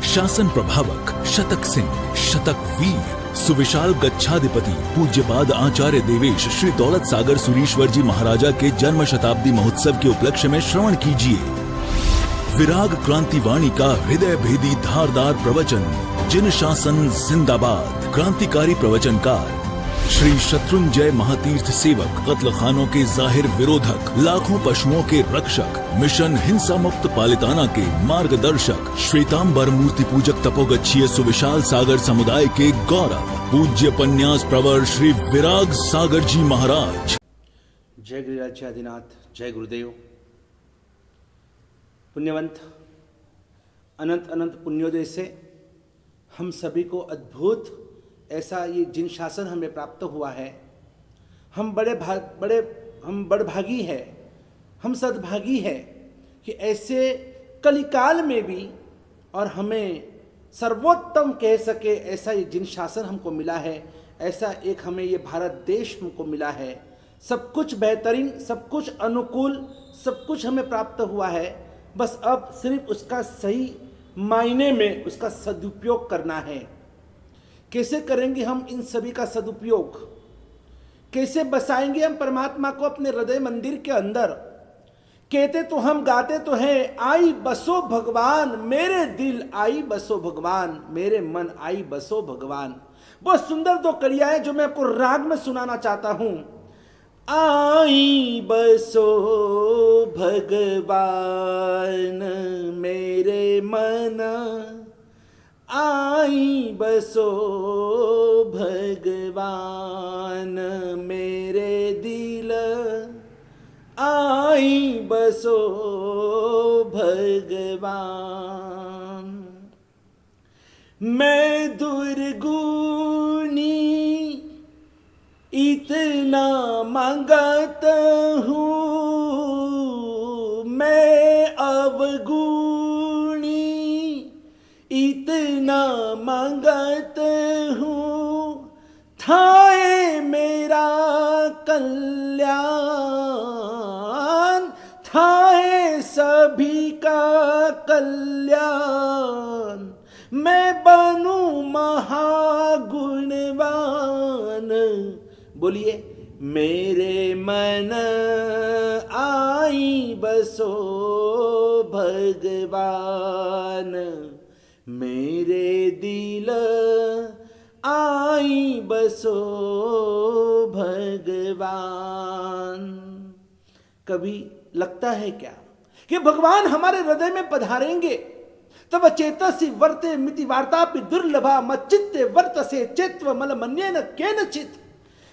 शासन प्रभावक शतक सिंह, शतक वीर, सुविशाल गच्छाधिपति पूज्यपाद आचार्य देवेश श्री दौलत सागर सुरीश्वर जी महाराजा के जन्म शताब्दी महोत्सव के उपलक्ष्य में श्रवण कीजिए विराग क्रांति वाणी का हृदय भेदी धारदार प्रवचन। जिन शासन जिंदाबाद। क्रांतिकारी प्रवचनकार श्री शत्रुंजय महातीर्थ सेवक, कत्ल खानों के जाहिर विरोधक, लाखों पशुओं के रक्षक, मिशन हिंसा मुक्त पालिताना के मार्गदर्शक, श्वेतांबर मूर्ति पूजक तपोगच्छीय सुविशाल सागर समुदाय के गौरव, पूज्य पन्यास प्रवर श्री विराग सागर जी महाराज। जय गिरिराज्याधिनाथ, जय गुरुदेव। पुण्यवंत, अनंत अनंत पुण्योदय से हम सभी को अद्भुत ऐसा ये जिन शासन हमें प्राप्त हुआ है। हम हम बड़भागी है, हम सद्भागी है कि ऐसे कलिकाल में भी और हमें सर्वोत्तम कह सके ऐसा ये जिन शासन हमको मिला है। ऐसा एक हमें ये भारत देश हमको मिला है। सब कुछ बेहतरीन, सब कुछ अनुकूल, सब कुछ हमें प्राप्त हुआ है। बस अब सिर्फ उसका सही मायने में उसका सदुपयोग करना है। कैसे करेंगे हम इन सभी का सदुपयोग? कैसे बसाएंगे हम परमात्मा को अपने हृदय मंदिर के अंदर? कहते तो हम, गाते तो हैं, आई बसो भगवान मेरे दिल, आई बसो भगवान मेरे मन, आई बसो भगवान। बहुत सुंदर दो कड़िया है जो मैं आपको राग में सुनाना चाहता हूं। आई बसो भगवान मेरे मन, आई बसो भगवान मेरे दिल, आई बसो भगवान। मैं दुर्गुनी इतना मांगत हूँ, मैं अवगुणी इतना मांगत हूँ, थाए मेरा कल्याण, थाए सभी का कल्याण। मैं बनूं महागुणवान। बोलिए, मेरे मन आई बसो भगवान मेरे दिल, आई बसो भगवान। कभी लगता है क्या कि भगवान हमारे हृदय में पधारेंगे? तब चेतसी वर्ते मिति वार्तापि दुर्लभा मच्चित्ते वर्तसे चेत्व मल मन्येन केनचित्।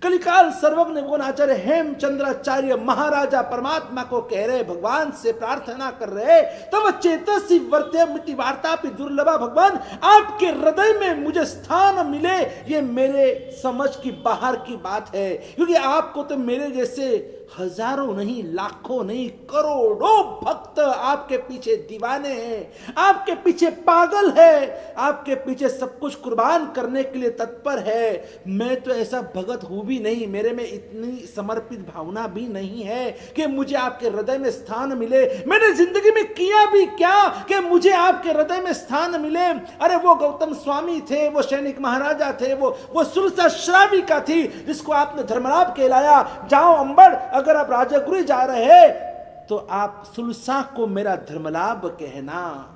कलिकाल सर्वज्ञ आचार्य हेमचंद्राचार्य महाराजा परमात्मा को कह रहे, भगवान से प्रार्थना कर रहे, तब चेतसी वर्ते मिति वार्तापि दुर्लभा। भगवान आपके हृदय में मुझे स्थान मिले, ये मेरे समझ की बाहर की बात है। क्योंकि आपको तो मेरे जैसे हजारों नहीं, लाखों नहीं, करोड़ों भक्त आपके पीछे दीवाने हैं, आपके पीछे पागल है, आपके पीछे सब कुछ कुर्बान करने के लिए तत्पर है। मैं तो ऐसा भगत हूं भी नहीं, मेरे में इतनी समर्पित भावना भी नहीं है कि मुझे आपके हृदय में स्थान मिले। मैंने जिंदगी में किया भी क्या कि मुझे आपके हृदय में स्थान मिले? अरे वो गौतम स्वामी थे, वो सैनिक महाराजा थे, वो सुलसा श्राविका थी जिसको आपने धर्मराज कहलाया। जाओ अंबर, अगर आप राजगुरु जा रहे हैं तो आप सुलसा को मेरा धर्मलाभ कहना।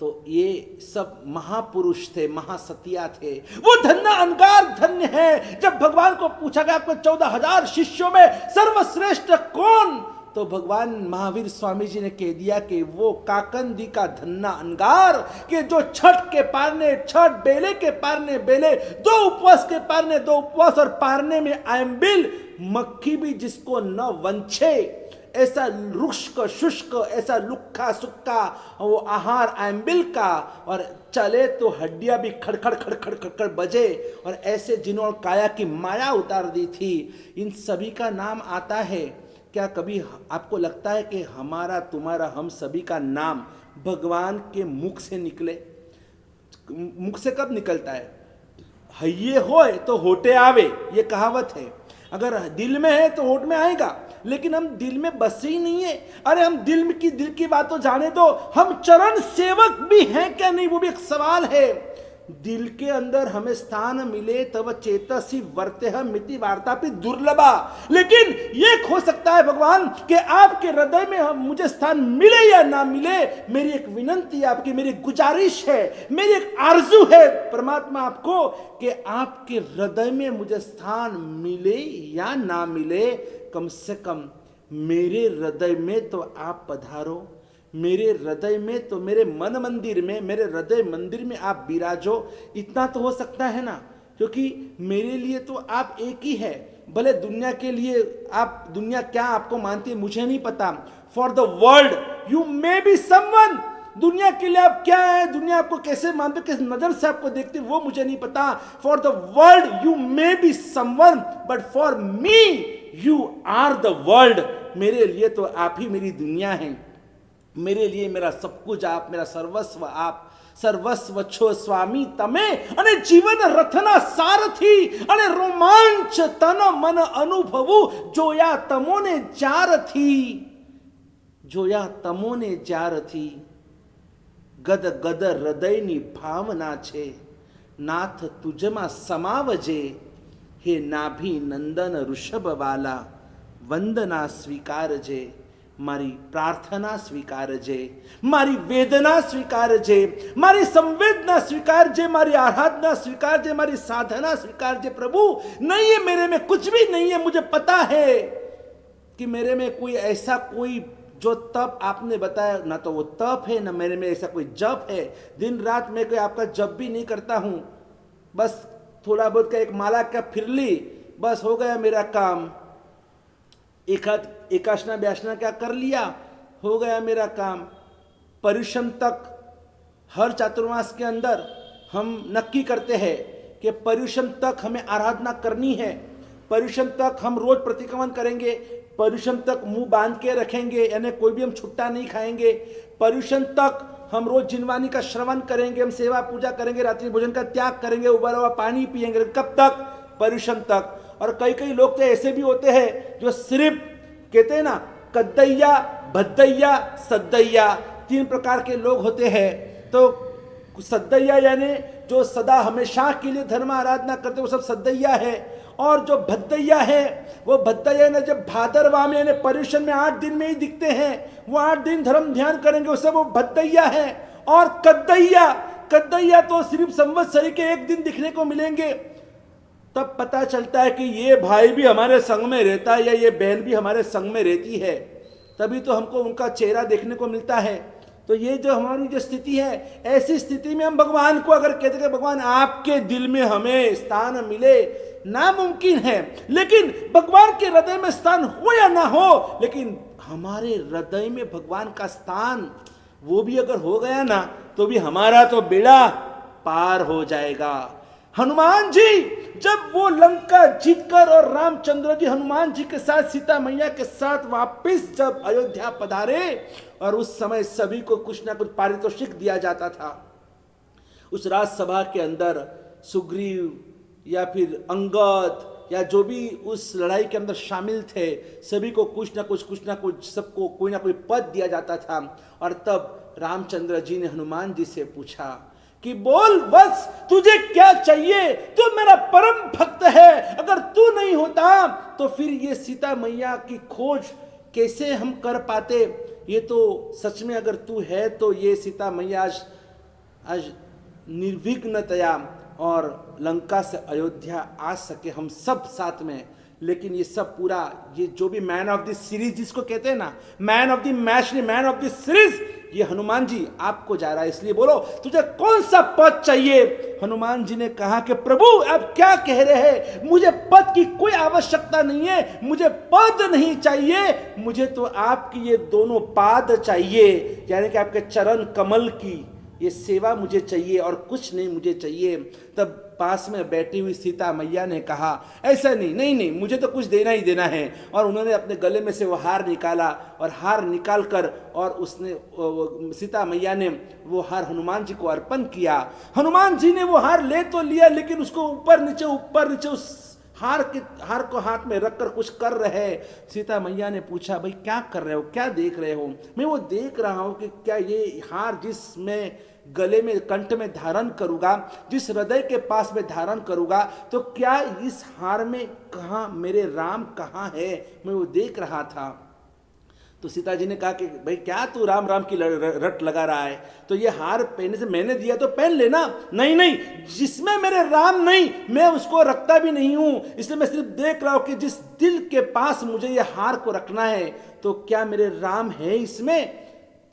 तो ये सब महापुरुष थे, महासतिया थे। वो धन्य अनगार धन्य है। जब भगवान को पूछा गया आपके 14,000 शिष्यों में सर्वश्रेष्ठ कौन, तो भगवान महावीर स्वामी जी ने कह दिया कि वो काकंदी का धन्ना अनगार, कि जो छठ के पारने छठ, बेले के पारने बेले, 2 उपवास के पारने 2 उपवास, और पारने में आयम्बिल, मक्खी भी जिसको न वंछे, ऐसा रुष्क शुष्क, ऐसा लुक्खा सुक्का वो आहार आयम्बिल का, और चले तो हड्डियां भी खड़खड़ खड़खड़ खड़खड़ बजे, और ऐसे जिन्होंने काया की माया उतार दी थी, इन सभी का नाम आता है। क्या कभी आपको लगता है कि हमारा तुम्हारा हम सभी का नाम भगवान के मुख से निकले? मुख से कब निकलता है? हइये होए तो होटे आवे, ये कहावत है। अगर दिल में है तो होठ में आएगा, लेकिन हम दिल में बसे ही नहीं है। अरे हम दिल की बात तो जाने दो, हम चरण सेवक भी हैं क्या नहीं, वो भी एक सवाल है। दिल के अंदर हमें स्थान मिले तब चेतसी वर्तेह मिति वार्तापि दुर्लभा। लेकिन ये हो सकता है भगवान कि आपके हृदय में मुझे स्थान मिले या ना मिले, मेरी एक विनंती आपकी, मेरी गुजारिश है, मेरी एक आरजू है परमात्मा आपको कि आपके हृदय में मुझे स्थान मिले या ना मिले, कम से कम मेरे हृदय में तो आप पधारो, मेरे हृदय में तो, मेरे मन मंदिर में, मेरे हृदय मंदिर में आप विराजो। इतना तो हो सकता है ना, क्योंकि मेरे लिए तो आप एक ही है। भले दुनिया के लिए आप, दुनिया क्या आपको मानती है मुझे नहीं पता। For the world you may be someone, दुनिया के लिए आप क्या है, दुनिया आपको कैसे मानते, किस नजर से आपको देखते वो मुझे नहीं पता। For the world you may be someone, but for me you are the world. मेरे लिए तो आप ही मेरी दुनिया है, मेरे लिए मेरा सब कुछ आप, मेरा सर्वस्व आप, सर्वस्व छो स्वामी तमे अने जीवन रथना सारथी अने रोमांच तन मन अनुभवु जोया तमोने जारथी, जोया तमोने जारथी। गद गद हृदयनी भावना छे, नाथ तुझमा समावजे, हे नाभि नंदन ऋषभ वाला, वंदना स्वीकारजे, मारी प्रार्थना स्वीकारजे, मारी वेदना स्वीकारजे, मारी संवेदना स्वीकारजे, मारी आराधना स्वीकारजे, मारी साधना स्वीकारजे। प्रभु नहीं है मेरे में कुछ भी नहीं है, मुझे पता है कि मेरे में कोई ऐसा कोई जो तप आपने बताया ना तो वो तप है, ना मेरे में ऐसा कोई जप है। दिन रात मैं कोई आपका जप भी नहीं करता हूं, बस थोड़ा बहुत का एक माला का फिर ली, बस हो गया मेरा काम। एकाशना ब्यासना क्या कर लिया, हो गया मेरा काम। पर्युषण तक हर चातुर्मास के अंदर हम नक्की करते हैं कि पर्युषण तक हमें आराधना करनी है, पर्युषण तक हम रोज प्रतिक्रमण करेंगे, पर्युषण तक मुंह बांध के रखेंगे, यानी कोई भी हम छुट्टा नहीं खाएंगे, पर्युषण तक हम रोज जिनवानी का श्रवण करेंगे, हम सेवा पूजा करेंगे, रात्रि भोजन का त्याग करेंगे, उबला हुआ पानी पिएंगे। कब तक? पर्युषण तक। और कई कई लोग तो ऐसे भी होते हैं जो सिर्फ कहते हैं ना कद्दैया भद्दैया सद्दैया, 3 प्रकार के लोग होते हैं। तो सद्दैया यानी जो सदा हमेशा के लिए धर्म आराधना करते वो सब सद्दैया है, और जो भद्दैया है वो भद्दैया ने जब भादरवा में यानी पर्युषण में 8 दिन में ही दिखते हैं, वो 8 दिन धर्म ध्यान करेंगे, उससे वो भद्दैया है। और कद्दैया तो सिर्फ संवत्सरी के 1 दिन दिखने को मिलेंगे। तब पता चलता है कि ये भाई भी हमारे संग में रहता है या ये बहन भी हमारे संग में रहती है, तभी तो हमको उनका चेहरा देखने को मिलता है। तो ये जो हमारी जो स्थिति है, ऐसी स्थिति में हम भगवान को अगर कहते हैं भगवान आपके दिल में हमें स्थान मिले, नामुमकिन है। लेकिन भगवान के हृदय में स्थान हो या ना हो, लेकिन हमारे हृदय में भगवान का स्थान वो भी अगर हो गया ना, तो भी हमारा तो बेड़ा पार हो जाएगा। हनुमान जी जब वो लंका जीतकर और रामचंद्र जी हनुमान जी के साथ सीता मैया के साथ वापस जब अयोध्या पधारे, और उस समय सभी को कुछ ना कुछ पारितोषिक दिया जाता था। उस राजसभा के अंदर सुग्रीव या फिर अंगद या जो भी उस लड़ाई के अंदर शामिल थे, सभी को कुछ ना कुछ सबको कोई ना कोई पद दिया जाता था। और तब रामचंद्र जी ने हनुमान जी से पूछा कि बोल बस तुझे क्या चाहिए, तू मेरा परम भक्त है, अगर तू नहीं होता तो फिर ये सीता मैया की खोज कैसे हम कर पाते। ये तो सच में अगर तू है तो ये सीता मैया आज निर्विघ्नतया और लंका से अयोध्या आ सके, हम सब साथ में। लेकिन ये सब पूरा, ये जो भी मैन ऑफ द सीरीज जिसको कहते हैं ना, मैन ऑफ द मैच नहीं, मैन ऑफ द सीरीज, ये हनुमान जी आपको जा रहा है। इसलिए बोलो तुझे कौन सा पद चाहिए। हनुमान जी ने कहा कि प्रभु आप क्या कह रहे हैं, मुझे पद की कोई आवश्यकता नहीं है, मुझे पद नहीं चाहिए, मुझे तो आपकी ये दोनों पाद चाहिए, यानी कि आपके चरण कमल की ये सेवा मुझे चाहिए और कुछ नहीं मुझे चाहिए। तब पास में बैठी हुई सीता मैया ने कहा ऐसा नहीं, मुझे तो कुछ देना ही देना है। और उन्होंने अपने गले में से वो हार निकाला, और हार निकाल कर और उसने सीता मैया ने वो हार हनुमान जी को अर्पण किया। हनुमान जी ने वो हार ले तो लिया, लेकिन उसको ऊपर नीचे उस हार को हाथ में रखकर कुछ कर रहे। सीता मैया ने पूछा, भाई क्या कर रहे हो, क्या देख रहे हो? मैं वो देख रहा हूं कि क्या ये हार जिस मैं गले में कंठ में धारण करूंगा, जिस हृदय के पास में धारण करूंगा, तो क्या इस हार में कहाँ मेरे राम कहाँ है? मैं वो देख रहा था। तो सीता जी ने कहा कि भाई क्या तू राम राम की रट लगा रहा है? तो ये हार पहनने से मैंने दिया तो पहन लेना। नहीं नहीं, जिसमें मेरे राम नहीं मैं उसको रखता भी नहीं हूं, इसलिए मैं सिर्फ देख रहा हूं कि जिस दिल के पास मुझे ये हार को रखना है तो क्या मेरे राम है इसमें?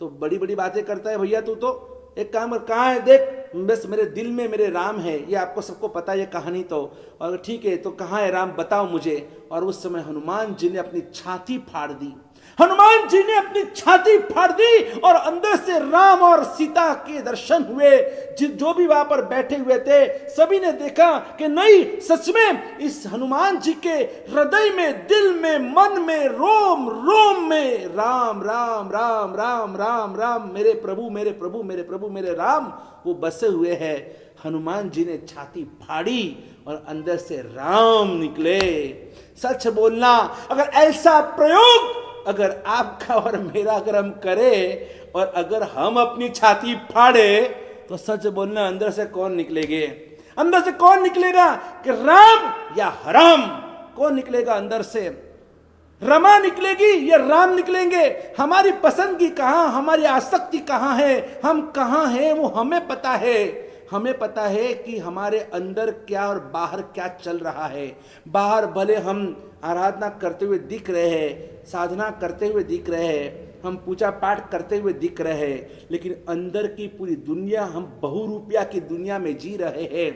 तो बड़ी बड़ी बातें करता है भैया तू, तो एक काम कर, कहाँ है देख, बस मेरे दिल में मेरे राम है, ये आपको सबको पता है ये कहानी तो। और ठीक है तो कहाँ है राम, बताओ मुझे। और उस समय हनुमान जी ने अपनी छाती फाड़ दी। हनुमान जी ने अपनी छाती फाड़ दी और अंदर से राम और सीता के दर्शन हुए। जो भी वहां पर बैठे हुए थे सभी ने देखा कि नहीं, सच में इस हनुमान जी के हृदय में, दिल में, मन में, रोम रोम में राम राम राम राम राम राम, मेरे प्रभु मेरे प्रभु मेरे प्रभु मेरे राम वो बसे हुए हैं। हनुमान जी ने छाती फाड़ी और अंदर से राम निकले। सच बोलना, अगर ऐसा प्रयोग अगर आपका और मेरा अगर हम करें और अगर हम अपनी छाती फाड़े तो सच बोलना अंदर से कौन निकलेंगे? अंदर से कौन निकलेगा कि राम या हराम? कौन निकलेगा अंदर से? रमा निकलेगी या राम निकलेंगे? हमारी पसंद की कहां, हमारी आसक्ति कहां है, हम कहां हैं वो हमें पता है। हमें पता है कि हमारे अंदर क्या और बाहर क्या चल रहा है। बाहर भले हम आराधना करते हुए दिख रहे हैं, साधना करते हुए दिख रहे हैं, हम पूजा पाठ करते हुए दिख रहे हैं, लेकिन अंदर की पूरी दुनिया, हम बहुरूपिया की दुनिया में जी रहे हैं।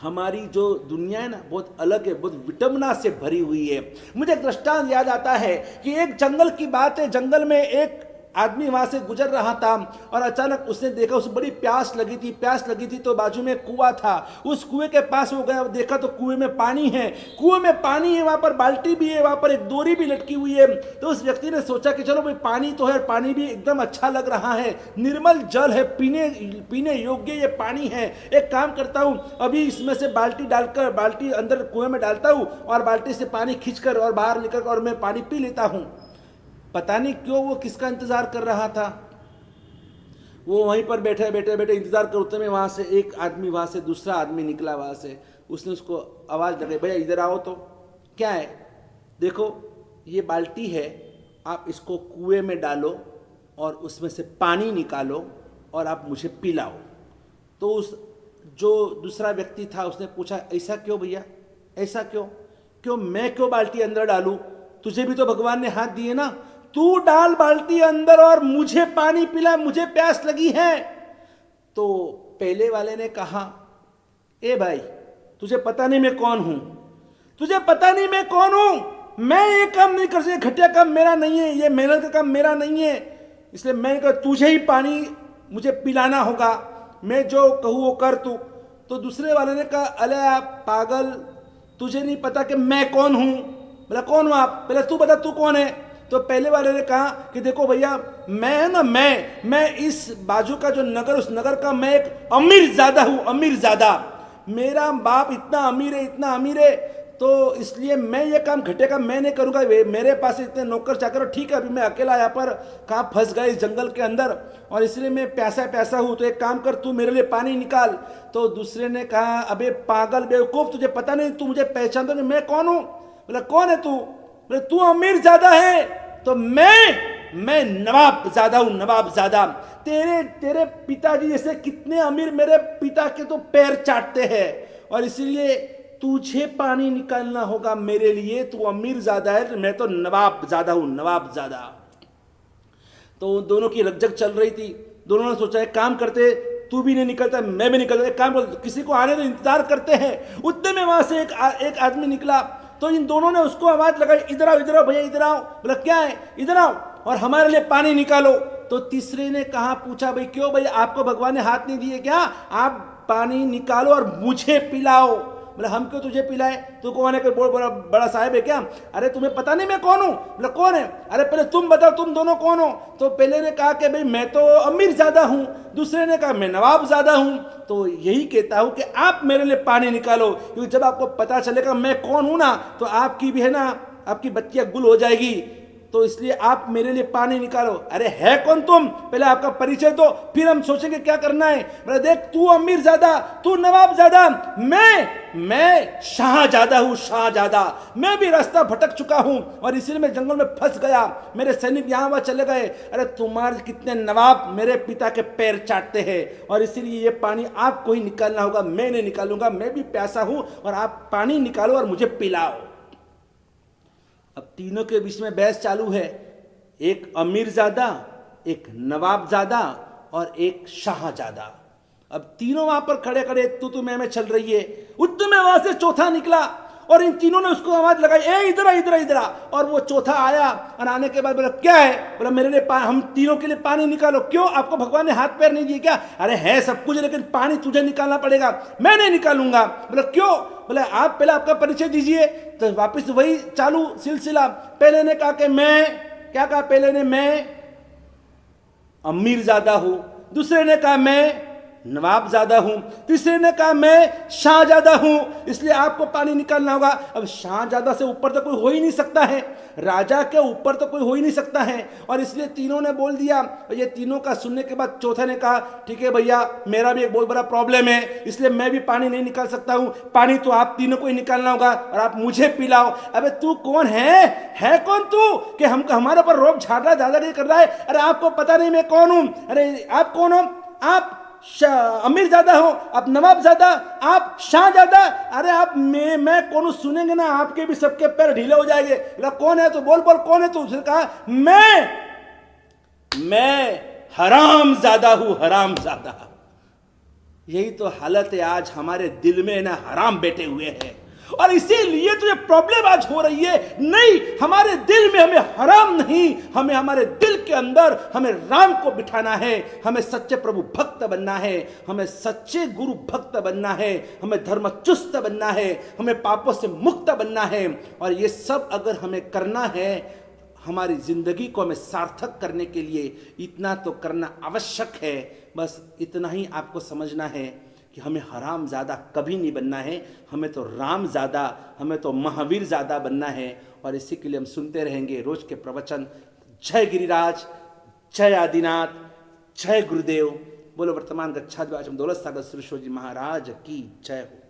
हमारी जो दुनिया है ना बहुत अलग है, बहुत विटंबना से भरी हुई है। मुझे एक दृष्टांत याद आता है कि एक जंगल की बात है। जंगल में एक आदमी वहां से गुजर रहा था और अचानक उसने देखा, उसे बड़ी प्यास लगी थी तो बाजू में कुआं था। उस कुएं के पास वो गया, देखा तो कुएं में पानी है। कुएं में पानी है, वहां पर बाल्टी भी है, वहां पर एक डोरी भी लटकी हुई है। तो उस व्यक्ति ने सोचा कि चलो भाई पानी तो है, पानी भी एकदम अच्छा लग रहा है, निर्मल जल है, पीने योग्य ये पानी है। एक काम करता हूं, अभी इसमें से बाल्टी डालकर, बाल्टी अंदर कुएं में डालता हूं और बाल्टी से पानी खींचकर और बाहर निकल और मैं पानी पी लेता हूं। पता नहीं क्यों वो किसका इंतजार कर रहा था। वो वहीं पर बैठे इंतजार करते में वहां से एक आदमी, वहां से दूसरा आदमी निकला। वहां से उसने उसको आवाज लगाई, भैया इधर आओ तो। क्या है? देखो ये बाल्टी है, आप इसको कुएं में डालो और उसमें से पानी निकालो और आप मुझे पिलाओ। तो उस जो दूसरा व्यक्ति था उसने पूछा, ऐसा क्यों भैया, ऐसा क्यों मैं क्यों बाल्टी अंदर डालूं? तुझे भी तो भगवान ने हाथ दिए ना, तू डाल बाल्टी अंदर और मुझे पानी पिला, मुझे प्यास लगी है। तो पहले वाले ने कहा, ए भाई तुझे पता नहीं मैं कौन हूं, तुझे पता नहीं मैं कौन हूं, मैं ये काम नहीं कर सकता, घटिया काम मेरा नहीं है, ये मेहनत का काम मेरा नहीं है, इसलिए मैं कहा तुझे ही पानी मुझे पिलाना होगा, मैं जो कहूँ वो कर तू। तो दूसरे वाले ने कहा, अरे आप पागल, तुझे नहीं पता कि मैं कौन हूं? बोला कौन हो आप, पहले तू बता तू कौन है। तो पहले वाले ने कहा कि देखो भैया मैं है ना, मैं इस बाजू का जो नगर, उस नगर का मैं एक अमीर ज़्यादा हूँ, अमीर ज़्यादा, मेरा बाप इतना अमीर है, तो इसलिए मैं ये काम घटे का मैं नहीं करूँगा, मेरे पास इतने नौकर चाकर। ठीक है अभी मैं अकेला यहाँ पर कहाँ फंस गया इस जंगल के अंदर और इसलिए मैं प्यासा हूँ, तो एक काम कर तू मेरे लिए पानी निकाल। तो दूसरे ने कहा, अबे पागल बेवकूफ़, तुझे पता नहीं, तू मुझे पहचानता नहीं, मैं कौन हूँ? बोला कौन है तू? बोले तू अमीर ज्यादा है, तो मैं नवाब ज्यादा हूं, नवाब ज्यादा। तेरे पिताजी जैसे कितने अमीर मेरे पिता के तो पैर चाटते हैं और इसीलिए तुझे पानी निकालना होगा मेरे लिए, तू अमीर ज्यादा है, मैं तो नवाब ज्यादा हूं, नवाब ज्यादा। तो दोनों की रकझक चल रही थी। दोनों ने सोचा एक काम करते, तू भी नहीं निकलता मैं भी निकलता, एक काम करते किसी को आने तो इंतजार करते हैं। उतने में वहां से एक आदमी निकला। तो इन दोनों ने उसको आवाज लगाई, इधर आओ भैया इधर आओ। बोला क्या है? इधर आओ और हमारे लिए पानी निकालो। तो तीसरे ने कहा, पूछा भाई क्यों भाई, आपको भगवान ने हाथ नहीं दिए क्या? आप पानी निकालो और मुझे पिलाओ, बोले हम क्यों तुझे पिलाए, तू कौन है, कोई बहुत बड़ा बड़ा साहब है क्या? अरे तुम्हें पता नहीं मैं कौन हूँ? बोले कौन है? अरे पहले तुम बताओ तुम दोनों कौन हो? तो पहले ने कहा कि भाई मैं तो अमीर ज़्यादा हूँ, दूसरे ने कहा मैं नवाब ज़्यादा हूँ। तो यही कहता हूँ कि आप मेरे लिए पानी निकालो, क्योंकि जब आपको पता चलेगा मैं कौन हूँ ना, तो आपकी भी है ना, आपकी बत्तियाँ गुल हो जाएगी। तो इसलिए आप मेरे लिए पानी निकालो। अरे है कौन तुम, पहले आपका परिचय दो, फिर हम सोचेंगे क्या करना है। बोले देख तू अमीर ज्यादा, तू नवाब ज्यादा, मैं शाहजादा हूं, शाहजादा। मैं भी रास्ता भटक चुका हूं और इसीलिए मैं जंगल में फंस गया, मेरे सैनिक यहां वहां चले गए। अरे तुम्हारे कितने नवाब मेरे पिता के पैर चाटते हैं, और इसीलिए ये पानी आपको ही निकालना होगा, मैं नहीं निकालूंगा, मैं भी प्यासा हूं, और आप पानी निकालो और मुझे पिलाओ। अब तीनों के बीच में बहस चालू है, एक अमीरजादा, एक नवाबजादा और एक शाहजादा। अब तीनों वहां पर खड़े खड़े तू मैं चल रही है। उतने में वहां से चौथा निकला और इन तीनों ने उसको आवाज लगाई, ए इधर आ, इधर आ, इधर आ। और वो चौथा आया और आने के बाद बोला क्या है? बोला मेरे लिए हम तीनों के लिए पानी निकालो। क्यों, आपको भगवान ने हाथ पैर नहीं दिए क्या? अरे है सब कुछ, लेकिन पानी तुझे निकालना पड़ेगा, मैं नहीं निकालूंगा। बोला क्यों? बोले आप पहले आपका परिचय दीजिए। तो वापस वही चालू सिलसिला। पहले ने कहा कि मैं, क्या कहा पहले ने? मैं अमीरजादा हूं। दूसरे ने कहा मैं नवाबजादा हूं। तीसरे ने कहा मैं शाहजादा हूं, इसलिए आपको पानी निकालना होगा। अब शाहजादा से ऊपर तो कोई हो ही नहीं सकता है, राजा के ऊपर तो कोई हो ही नहीं सकता है, और इसलिए तीनों ने बोल दिया। ये तीनों का सुनने के बाद चौथे ने कहा ठीक है भैया, मेरा भी एक बहुत बड़ा प्रॉब्लम है, इसलिए मैं भी पानी नहीं निकाल सकता हूं, पानी तो आप तीनों को ही निकालना होगा और आप मुझे पिलाओ। अबे तू कौन है कौन तू कि हमको हमारे ऊपर रोब झाड़ना दादागिरी कर रहा है? अरे आपको पता नहीं मैं कौन हूं? अरे आप कौन हो? आप अमीरजादा हो, आप नवाबजादा, आप शाहजादा। अरे आप मैं कौन हूं सुनेंगे ना, आपके भी सबके पैर ढीले हो जाएंगे। कौन है तो बोल कौन है तू? उसने कहा मैं हरामजादा हूं, हरामजादा। यही तो हालत है आज हमारे दिल में ना, हराम बैठे हुए हैं, और इसीलिए तो ये प्रॉब्लम आज हो रही है। नहीं, हमारे दिल में हमें हराम नहीं, हमें हमारे दिल के अंदर हमें राम को बिठाना है, हमें सच्चे प्रभु भक्त बनना है, हमें सच्चे गुरु भक्त बनना है, हमें धर्म चुस्त बनना है, हमें पापों से मुक्त बनना है। और ये सब अगर हमें करना है, हमारी जिंदगी को हमें सार्थक करने के लिए इतना तो करना आवश्यक है। बस इतना ही आपको समझना है कि हमें हराम ज़्यादा कभी नहीं बनना है, हमें तो राम ज़्यादा, हमें तो महावीर ज़्यादा बनना है। और इसी के लिए हम सुनते रहेंगे रोज के प्रवचन। जय गिरिराज, जय आदिनाथ, जय गुरुदेव। बोलो वर्तमान गच्छाद्वाचम दौलत सागर सुरेश्वर जी महाराज की जय हो।